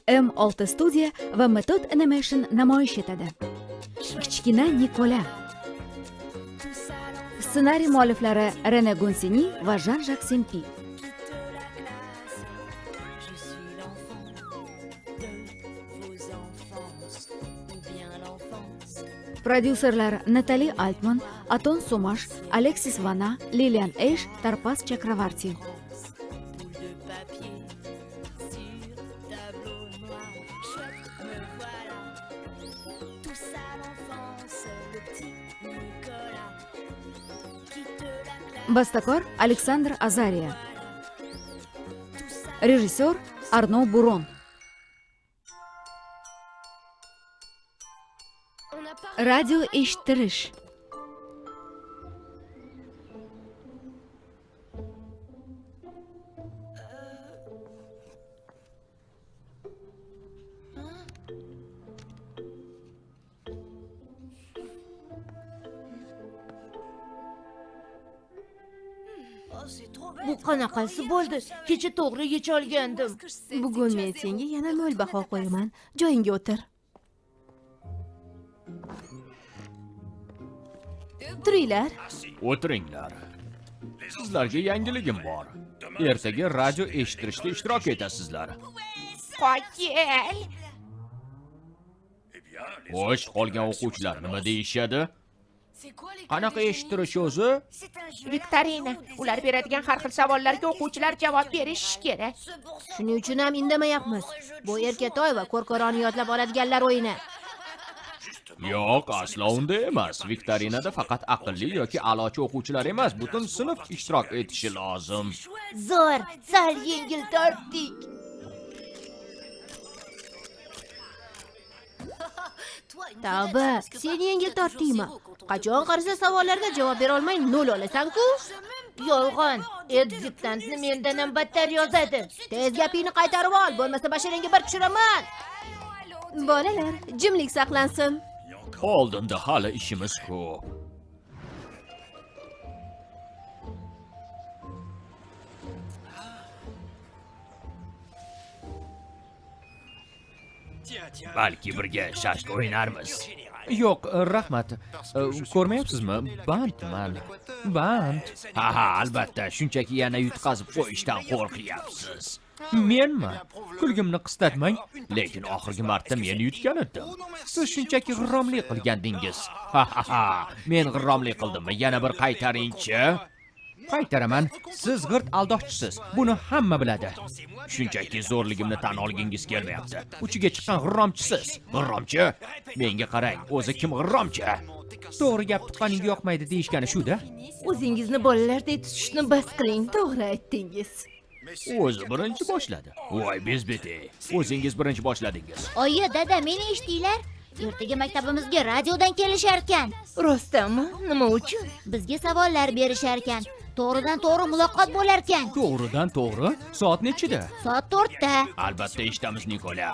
M6 Studio va Method Animation namoyish etadi. Kichkina Nikola. Ssenariy mualliflari René Gonsini va Jean-Jacques Sempi. Prodyuserlar Natali Altman, Aton Somash, Alexis Vana, Lilian Eish, Tarpas Chakravarti. Bastakor Alexandr Azariya. Rejissyor Arnaud Buron. Radio eshittirish. Bu qanaqasi bo'ldi? Kecha to'g'ri yecha olgandim. Bugun men senga yana 0 baho qo'yaman. Joyingga o'tir. Turinglar. O'tiringlar. Sizlarga yangiligim bor. Ertaga radio eshittirishda ishtirok etasizlar. Qo'yil. Xo'sh, qolgan o'quvchilar nima deyishadi? Qanaqa eshittirish o'zi? Viktorina, ular beradigan har xil savollarga o'quvchilar javob berishi kerak. Shuning uchun ham indamayapmiz. Bu Erkatoy va Ko'rkoroni yodlab oladiganlar o'yini. Yo'q, aslo unda emas. Viktorinada faqat aqlli yoki a'lochi o'quvchilar emas, butun sinf ishtirok etishi lozim. Zo'r, sal yengil tortdik. Tavba, sen yengil tortdingmi? Qachon qarasa savollarga javob bera olmay 0 olasan-ku? Yolg'on, diktantni mendan ham battar yozadi. Tez gapingni qaytarib ol, bo'lmasa basharangga bir tushiraman. Bolalar, jimlik saqlansin. Oldinda hali ishimiz ko'p. Balki birga shashka o'ynarmiz. Yo'q, rahmat. Ko'rmayapsizmi? Bandman. Band. Ha, albatta, shunchaki yana yutqazib qo'yishdan qo'rqyapsiz. Menmi? Kulgimni qistatmang, lekin oxirgi marta men yutgan edim. Siz shunchaki g'irromlik qilgandingiz. Ha, men g'irromlik qildimmi? Yana bir qaytaring-chi. Qaytaraman. Siz g'irt aldoqchisiz. Buni hamma biladi. Shunchaki zo'rligimni tan olgingiz kelmayapti. Uchiga chiqqan g'irromchisiz. G'irromchi? Menga qarang, o'zi kim g'irromchi? To'g'ri gap tuqqaninga yoqmaydi deyishgani shu-da. O'zingizni bolalardek tutishni bas qiling, to'g'ri aytdingiz. O'zi birinchi boshladi. Voy bezbeti. O'zingiz birinchi boshladingiz. Oyi, dada, meni eshitdinglar? Ertaga maktabimizga radiodan kelishar ekan. Rostdanmi? Nima uchun? Bizga savollar berishar ekan. To'g'ridan to'g'ri muloqot bo'lar ekan. To'g'ridan to'g'ri? Soat nechida? Soat 4da. Albatta eshitamiz, Nikola.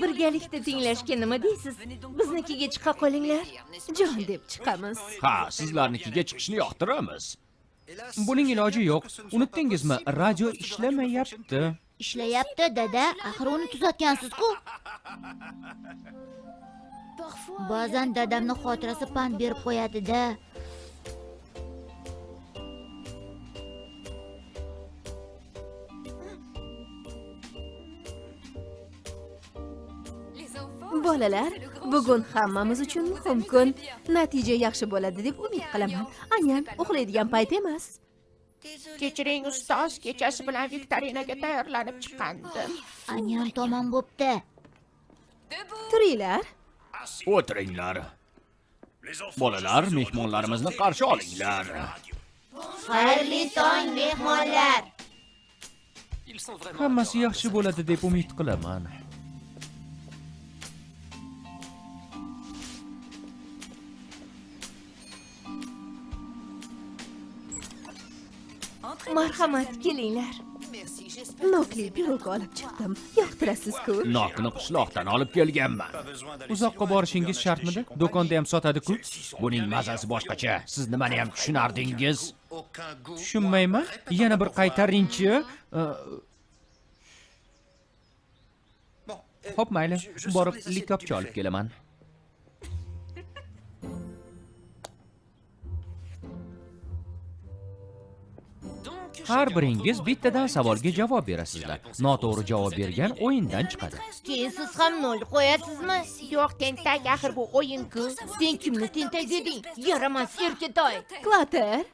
Birgalikda tinglashga nima deysiz? Biznikiga chiqa qolinglar. Jon deb chiqamiz. Ha, sizlarnikiga chiqishni yoqtiramiz. Buning iloji yo'q. Unutdingizmi? Radio ishlamayapti. Ishlayapti, dada. Axir uni tuzatgansiz-ku. Ba'zan dadamning xotirasi pand berib qo'yadi-da. Bolalar, bugun hammamiz uchun muhim kun. Natija yaxshi bo'ladi deb umid qilaman. Anyan, uxlaydigan payt emas. Kechiring ustoz, kechasi bilan Viktorinaga tayyorlanib chiqqandim. Anyan tomon bo'pti. Turinglar. O'tiringlar. Bolalar, mehmonlarimizni qarshi olinglar. Xayrli tong, mehmonlar. Hammasi yaxshi bo'ladi deb umid qilaman. Marhamat, kelinglar. Nokli pirog olib chiqdim. Yoqtirasiz-ku? Nokni qishloqdan olib kelganman. Uzoqqa borishingiz shartmidi? Do'konda ham sotadi-ku. Buning mazasi boshqacha. Siz nimani ham tushunardingiz? Tushunmayman. Yana bir qaytaring-chi. Xo'p, mayli, borib likopcha olib kelaman. Har biringiz bittadan savolga javob berasizlar. Noto'g'ri javob bergan o'yindan chiqadi. Keyin siz ham 0 qo'yasizmi? Yo'q, tentak, axir bu o'yin-ku. Sen kimni tentak deding? Yaramas erkatoy. Klater.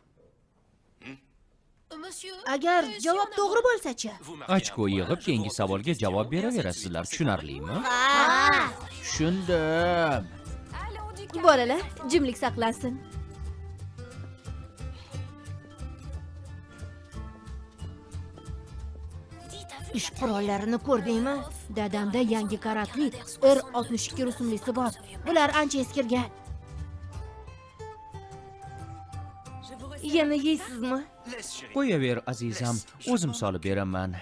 Agar javob to'g'ri bo'lsa-chi? Ochko yig'ib, keyingi savolga javob beraverasizlar. Tushunarlimi? Ha. Tushundim. Bolalar, jimlik saqlansin. Ish qurollarini ko'rdingmi? Dadamda yangi karatli R62 rusumlisi bor. Bular ancha eskirgan. Yana yeysizmi? Qo'yaver, azizam, o'zim solib beraman.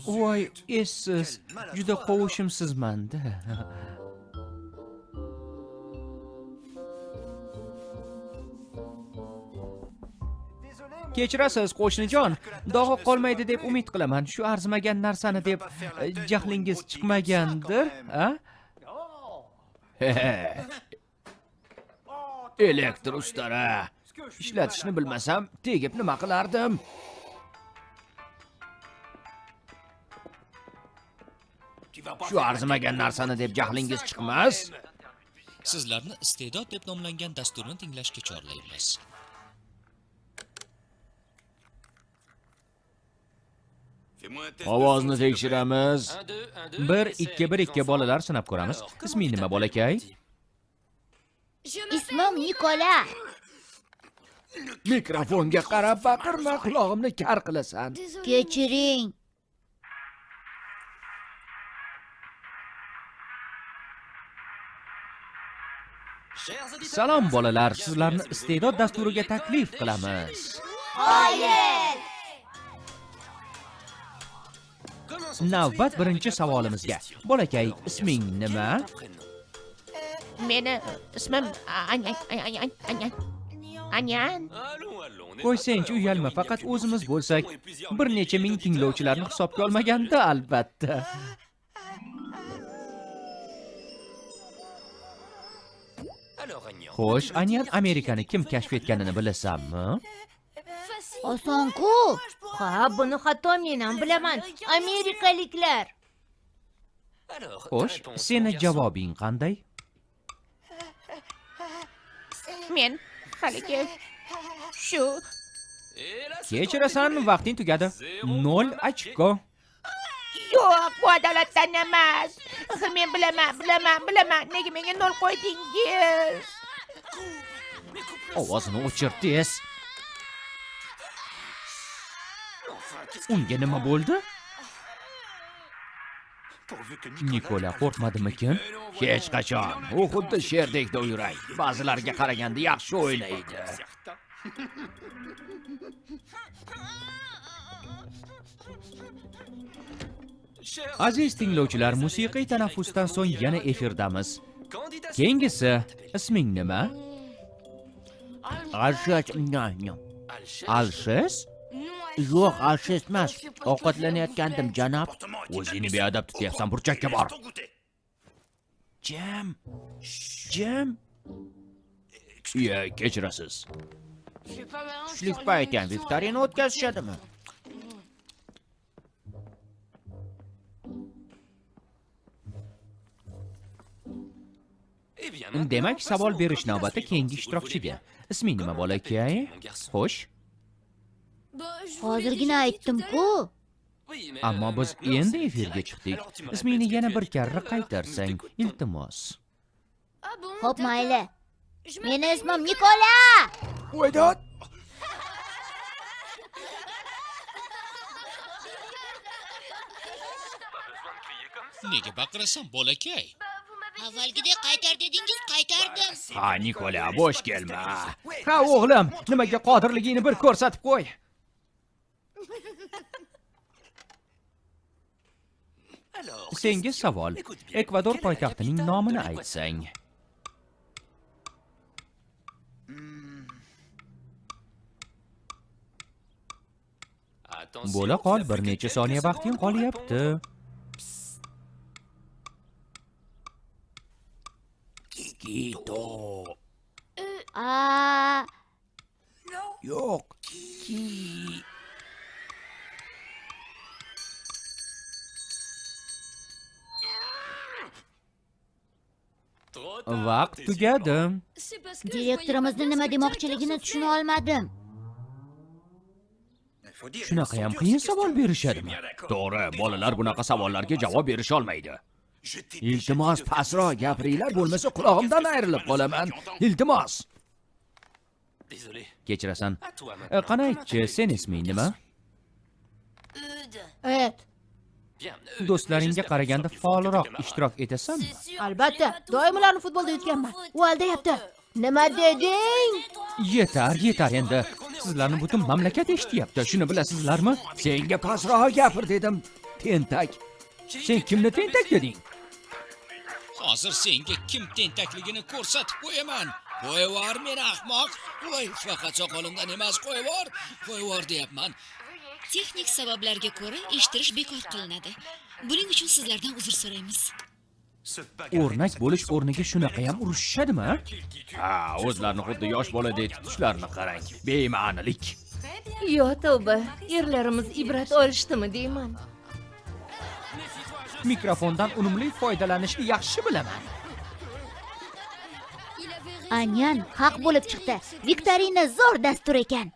Voy, essiz, juda qovushimsizman-da. Kechirasiz, qo'shnijon. Dog'i qolmaydi deb umid qilaman. Shu arzimagan narsani deb jahlingiz chiqmagandir, a? Elektr ustara. Ishlatishni bilmasam, tegib nima qilardim? Shu arzimagan narsani deb jahlingiz chiqmas? Sizlarni iste'dod deb nomlangan dasturni tinglashga chorlaymiz. Ovozni tekshiramiz. 1-2-1-2 bolalar sinab ko'ramiz. Isming nima, bolakay? Ismim Nikola. Mikrofonga qarab baqirma, quloqimni kar qilasan. Kechiring. Salom bolalar, sizlarni iste'dod dasturiga taklif qilamiz. Navbat birinchi savolimizga. Bolakay, isming nima? Meni ismim Anyan. Qo'ysangchi, uyalma, faqat o'zimiz bo'lsak, bir necha ming tinglovchilarni hisobga olmaganda, albatta. Xo'sh, Anyan Amerikani kim kashf etganini bilasanmi? Oson-ku. Ha, buni hatto men ham bilaman. Amerikaliklar. Xo'sh, seni javobing qanday? Men haligi shu Kechirasan, vaqting tugadi. 0 ochko. yo'q, bu adolatdan emas. Axir men bilaman. Nega menga 0 qo'ydingiz? Ovozini o'chir tez. Unga nima bo'ldi? Nikola qo'rqmadimikin? Hech qachon. U xuddi sherdek do'yurak. Ba'zilarga qaraganda yaxshi o'ynaydi. Aziz tinglovchilar, musiqiy tanaffusdan so'ng yana efirdamiz. Keyingisi, isming nima? Alshes? Yo'q, Alshes emas. Ovqatlanayotgandim, janob. O'zingni beadab tutyapsan, burchakka bor. Jim. Kechirasiz. Tushlik paytdan viktorina o'tkazishadimi? Demak, savol berish navbati keyingi ishtirokchiga. Isming nima, bolakay? Xo'sh. Hozirgina aytdim-ku. Ammo biz endi efirga chiqdik. Ismingni yana bir karra qaytarsang, iltimos. Xo'p, mayli. Meni ismim Nikola. Voydod. Nega baqirasan, bolakay? Avvalgidek qaytar dedingiz, qaytardim. Ha, Nikola, bo'sh kelma. Ha, o'g'lim, nimaga qodirligingni bir ko'rsatib qo'y. Senga savol. Ekvador poytaxtining nomini aytsang. Bo'la qol, bir necha soniya vaqting qolyapti. Kikito. Aa, Yo'q. Vaqt tugadi. direktorimizni nima demoqchiligini tushuna olmadim. Shunaqa ham qiyin savol berishadimi? To'g'ri, bolalar bunaqa savollarga javob berisha olmaydi. Iltimos, pastroq gapiringlar, bo'lmasa qulog'imdan ayrilib qolaman. Iltimos. Kechirasan. Qani aytchi, sen isming nima? Et, Do'stlaringga qaraganda faolroq ishtirok etasanmi? albatta, doim ularni futbolda yutganman. U aldayapti. Nima deding? Yetar endi. Sizlarni butun mamlakat eshityapti. Shuni bilasizlarmi? Senga pastroq gapir dedim. Tentak. Sen kimni tentak deding? Hozir senga kim tentakligini ko'rsatib qo'yaman. Qo'yvor meni ahmoq. Voy, faqat soqolimdan emas, qo'yvor deyapman. Texnik sabablarga ko'ra eshittirish bekor qilinadi. Buning uchun sizlardan uzr so'raymiz. O'rnak bo'lish o'rniga shunaqa ham urishishadimi? Ha, o'zlarini xuddi yosh boladek tutishlarini qarang. Bema'nilik. Yo tavba, erlarimiz ibrat olishdimi deyman. Mikrofondan unumli foydalanishni yaxshi bilaman. Anyan haq bo'lib chiqdi. Viktorina zo'r dastur ekan.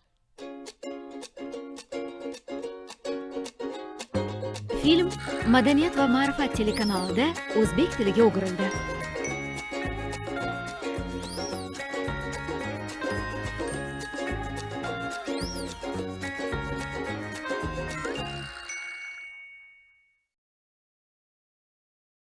Film Madaniyat va ma'rifat telekanalida o'zbek tiliga o'girildi.